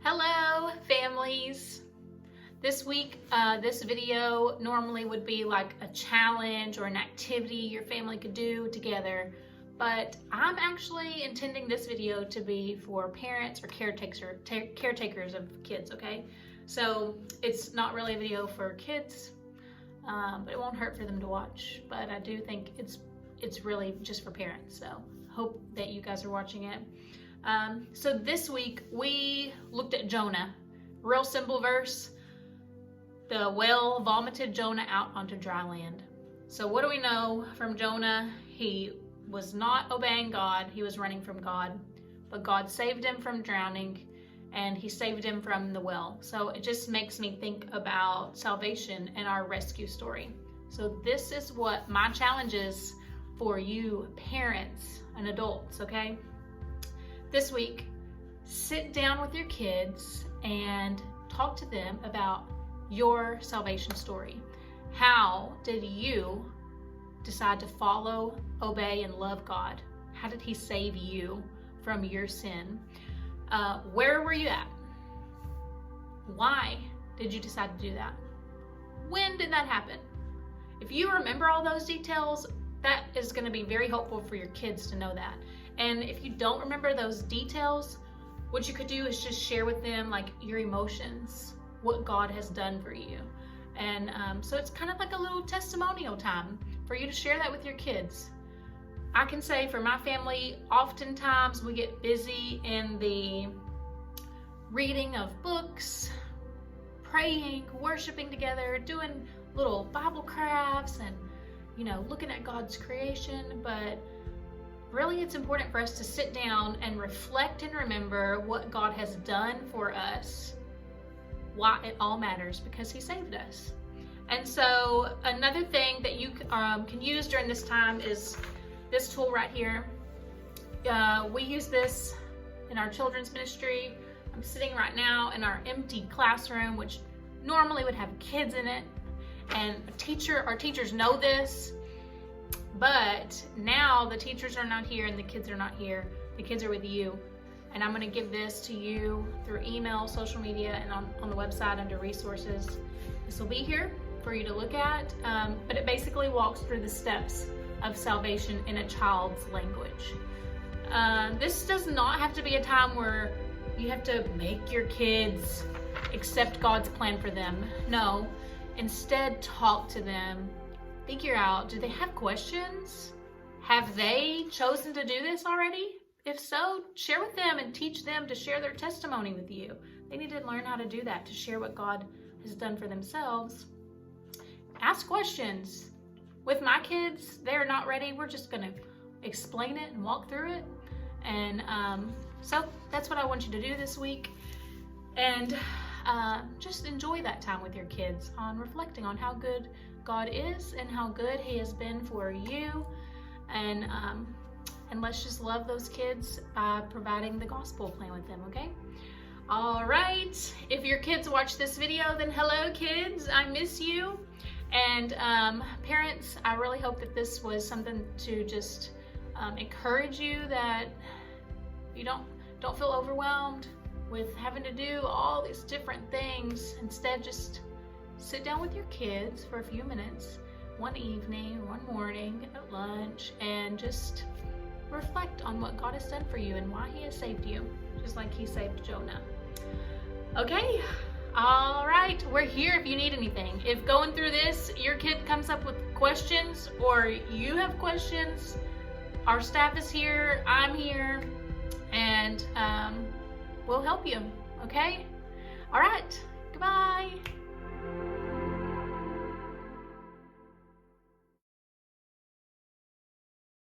Hello, families. This week, this video normally would be like a challenge or an activity your family could do together, but I'm actually intending this video to be for parents or caretakers of kids, okay? So it's not really a video for kids, but it won't hurt for them to watch. But I do think it's really just for parents, so hope that you guys are watching it. So this week we looked at Jonah. Real simple verse. The whale vomited Jonah out onto dry land. So what do we know from Jonah? He was not obeying God. He was running from God. But God saved him from drowning, and he saved him from the well. So it just makes me think about salvation and our rescue story. So this is what my challenge is for you parents and adults, okay? This week, sit down with your kids and talk to them about your salvation story. How did you decide to follow, obey, and love God? How did he save you from your sin? Where were you at? Why did you decide to do that? When did that happen? If you remember all those details, that is going to be very helpful for your kids to know that. And if you don't remember those details, what you could do is just share with them like your emotions, what God has done for you. And so it's kind of like a little testimonial time for you to share that with your kids. I can say for my family, oftentimes we get busy in the reading of books, praying, worshiping together, doing little Bible crafts and, looking at God's creation. But really, it's important for us to sit down and reflect and remember what God has done for us, why it all matters, because he saved us. And so another thing that you can use during this time is this tool right here. We use this in our children's ministry. I'm sitting right now in our empty classroom, which normally would have kids in it. And our teachers know this. But now the teachers are not here and the kids are not here. The kids are with you. And I'm going to give this to you through email, social media, and on the website under resources. This will be here for you to look at. But it basically walks through the steps of salvation in a child's language. This does not have to be a time where you have to make your kids accept God's plan for them. No, instead talk to them. Figure out, do they have questions? Have they chosen to do this already? If so, share with them and teach them to share their testimony with you. They need to learn how to do that, to share what God has done for themselves. Ask questions. With my kids, they're not ready. We're just going to explain it and walk through it. And so that's what I want you to do this week. And just enjoy that time with your kids on reflecting on how good God is and how good he has been for you. And let's just love those kids by providing the gospel plan with them, okay? All right. If your kids watch this video, then hello kids, I miss you. And parents, I really hope that this was something to just encourage you, that you don't feel overwhelmed with having to do all these different things. Instead, just sit down with your kids for a few minutes, one evening, one morning, at lunch, and just reflect on what God has done for you and why he has saved you, just like he saved Jonah. Okay, all right, we're here if you need anything. If going through this, your kid comes up with questions or you have questions, our staff is here, I'm here, and we'll help you, okay?